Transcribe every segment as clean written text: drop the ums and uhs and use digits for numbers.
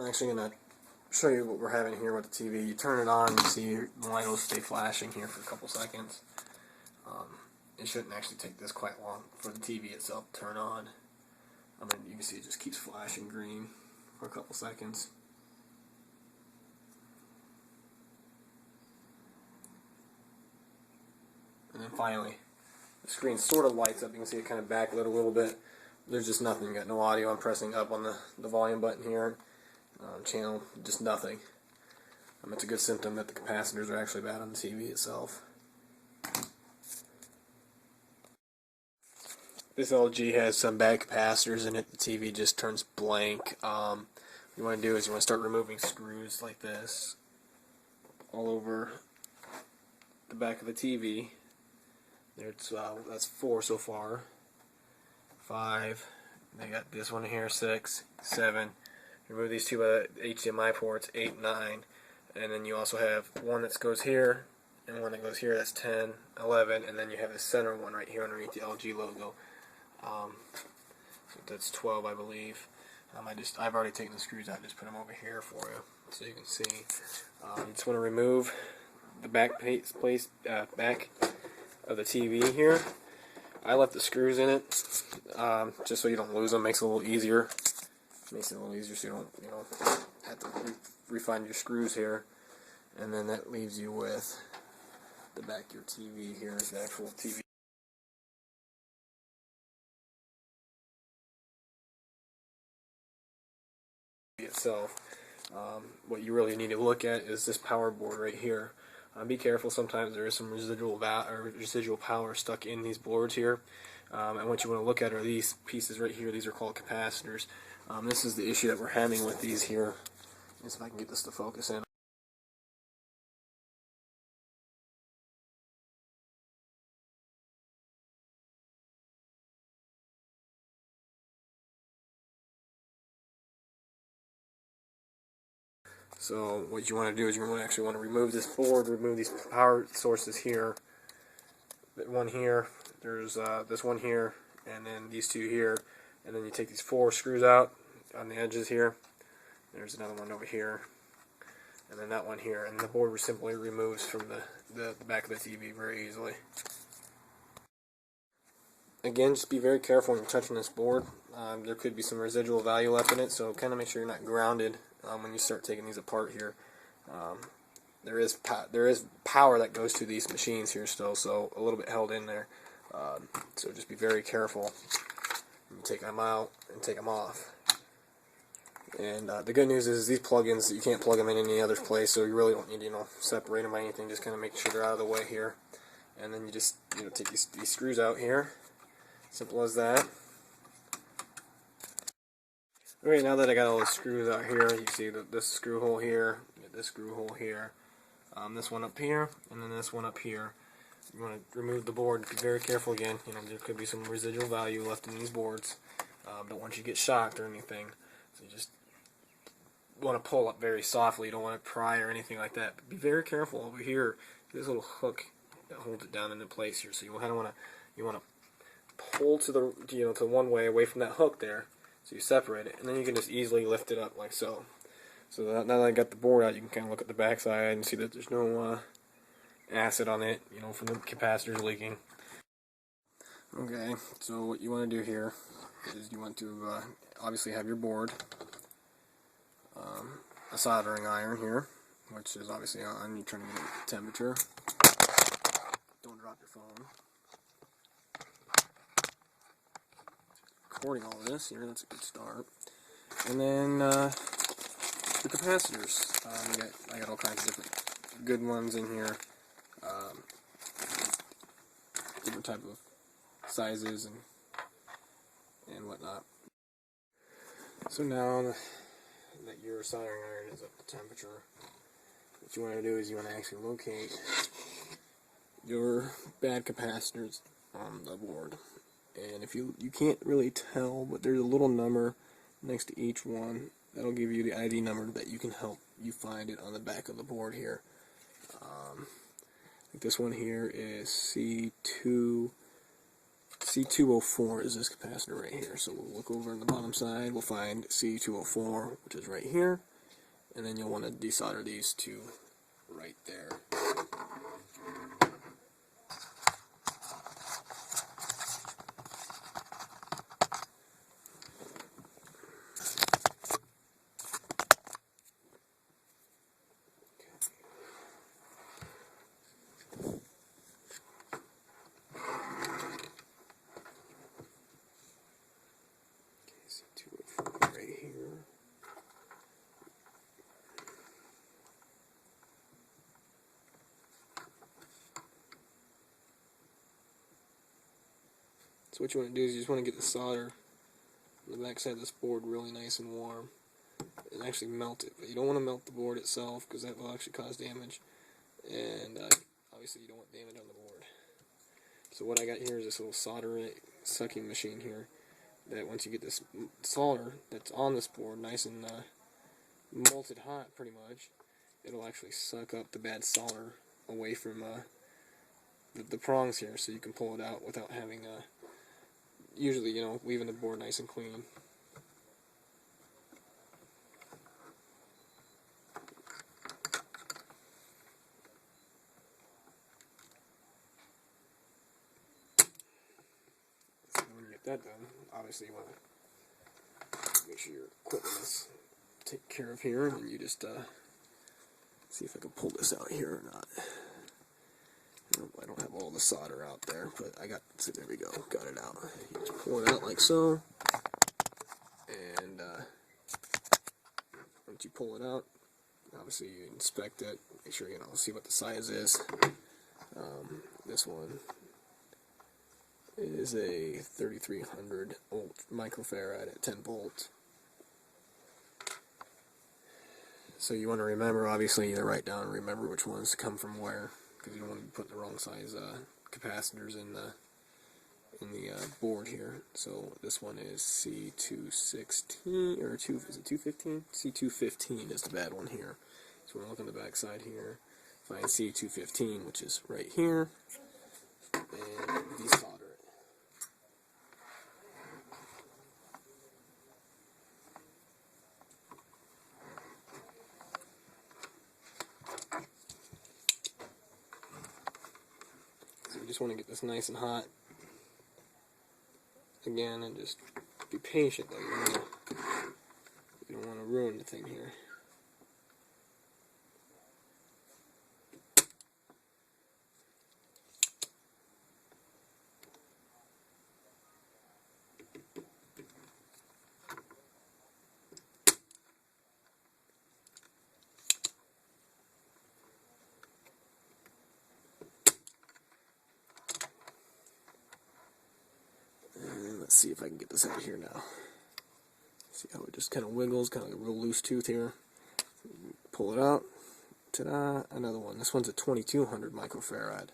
I'm actually going to show you what we're having here with the TV. You turn it on, you see the light will stay flashing here for a couple seconds. It shouldn't actually take this quite long for the TV itself to turn on. I mean, you can see it just keeps flashing green for a couple seconds. And then finally, the screen sort of lights up. You can see it kind of backlit a little bit. There's just nothing. You got no audio. I'm pressing up on the volume button here. Channel, just nothing. It's a good symptom that the capacitors are actually bad on the TV itself. This LG has some bad capacitors in it. The TV just turns blank. What you want to do is you want to start removing screws like this all over the back of the TV. There's that's 4 so far. 5. They got this one here. 6, 7. Remove these 2 HDMI ports. 8, 9, and then you also have one that goes here and one that goes here. That's 10, 11, and then you have the center one right here underneath the LG logo. So that's 12, I believe. I've already taken the screws out. Just put them over here for you, so you can see. You just want to remove the back back of the TV here. I left the screws in it, just so you don't lose them. Makes it a little easier. Makes it a little easier, so you don't, have to refine your screws here. And then that leaves you with the back of your TV here is the actual TV. Itself. What you really need to look at is this power board right here. Be careful, sometimes there is some residual power stuck in these boards here, and what you want to look at are these pieces right here. These are called capacitors. This is the issue that we're having with these here. Let's see if I can get this to focus in. So what you want to do is you actually want to remove this board, remove these power sources here. That one here, there's this one here, and then these 2 here, and then you take these 4 screws out on the edges here. There's another one over here, and then that one here, and the board simply removes from the back of the TV very easily. Again, just be very careful when you're touching this board. There could be some residual value left in it, so kind of make sure you're not grounded when you start taking these apart here. There is power that goes to these machines here still, so a little bit held in there. So just be very careful when you take them out and take them off. And the good news is these plug-ins, you can't plug them in any other place, so you really don't need to separate them by anything. Just kind of make sure they're out of the way here, and then you just take these screws out here. Simple as that. Okay, now that I got all the screws out here, you see this screw hole here, this screw hole here, this one up here, and then this one up here. You want to remove the board. Be very careful again. There could be some residual value left in these boards. Don't want you to get shocked or anything. So you just want to pull up very softly. You don't want to pry or anything like that. But be very careful over here. This little hook that holds it down into place here. So you kind of want to pull to the to one way away from that hook there. So you separate it, and then you can just easily lift it up like so. So now that I got the board out, you can kind of look at the back side and see that there's no acid on it, from the capacitors leaking. Okay, so what you want to do here is you want to obviously have your board, a soldering iron here, which is obviously on. You're trying to get a temperature. Don't drop your phone. Recording all of this here, that's a good start. And then the capacitors. I got all kinds of different good ones in here. Different type of sizes and whatnot. So now that your soldering iron is up to temperature, what you want to do is you want to actually locate your bad capacitors on the board. And if you can't really tell, but there's a little number next to each one that'll give you the ID number that you can help you find it on the back of the board here. Like this one here is C2 C204 is this capacitor right here. So we'll look over on the bottom side, we'll find C204, which is right here, and then you'll want to desolder these two right there. C204 right here. So what you want to do is you just want to get the solder on the back side of this board really nice and warm and actually melt it. But you don't want to melt the board itself because that will actually cause damage, and obviously you don't want damage on the board. So what I got here is this little solder sucking machine here that once you get this solder that's on this board nice and molted hot pretty much, it'll actually suck up the bad solder away from the prongs here, so you can pull it out without having usually, you know, leaving the board nice and clean. So when you get that done, obviously you want to make sure your equipment is taken care of here, and you just see if I can pull this out here or not. I don't have all the solder out there, but I got, so there we go, got it out. You just pull it out like so, and once you pull it out, obviously you inspect it, make sure you know, see what the size is. This one is a 3300 volt microfarad at 10 volts. So you want to remember, obviously, you write down and remember which ones come from where, because you don't want to put the wrong size capacitors in the board here. So this one is C216, or is it 215? C215 is the bad one here. So we're looking at the back side here, find C215, which is right here, and desolder it. So you just want to get this nice and hot again, and just be patient though. You don't want to ruin the thing here. Let's see if I can get this out of here now. See how it just kind of wiggles, kind of like a real loose tooth here. Pull it out. Ta-da! Another one. This one's a 2200 microfarad.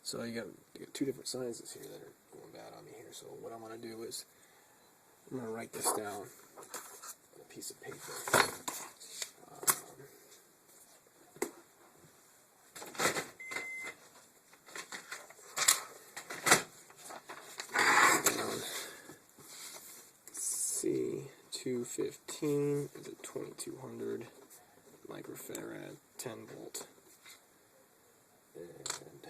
So you got two different sizes here that are going bad on me here. So what I'm going to do is I'm going to write this down on a piece of paper. C215 is a 2200 microfarad 10 volt, and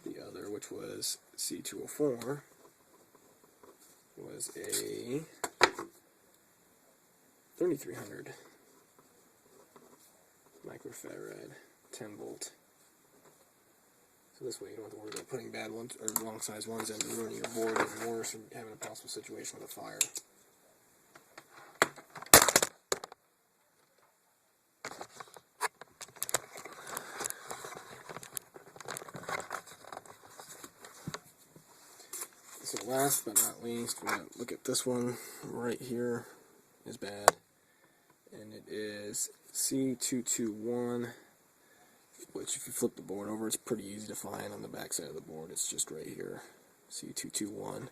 the other, which was C204, was a 3300 microfarad 10 volt. So this way you don't have to worry about putting bad ones or wrong size ones in and ruining your board even worse and having a possible situation with a fire. So last but not least, we're going to look at this one right here is bad, and it is C221, which if you flip the board over, it's pretty easy to find on the back side of the board. It's just right here, C221.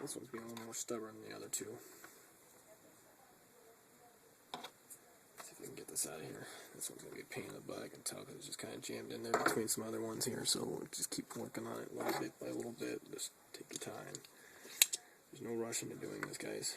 This one's being a little more stubborn than the other two. Let's see if we can get this out of here. This one's going to be a pain in the butt, I can tell, because it's just kind of jammed in there between some other ones here, so we'll just keep working on it little bit by little bit. Just take your time. There's no rush into doing this, guys.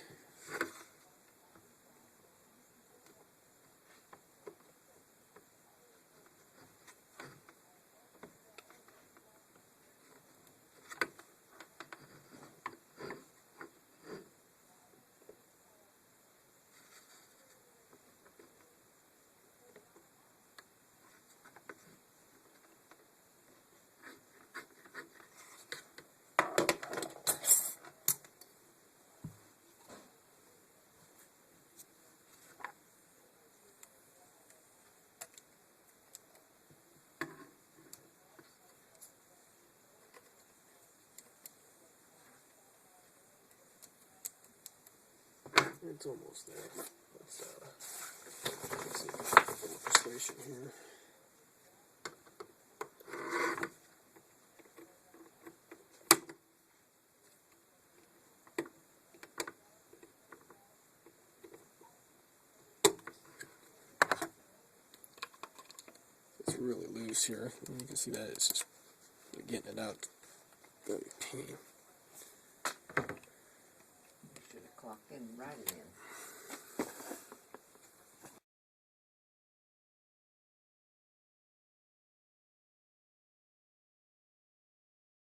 It's almost there. Let's see if we can get a little persuasion here. It's really loose here. And you can see that it's just getting it out. Very pain. Should have clocked in and right it in.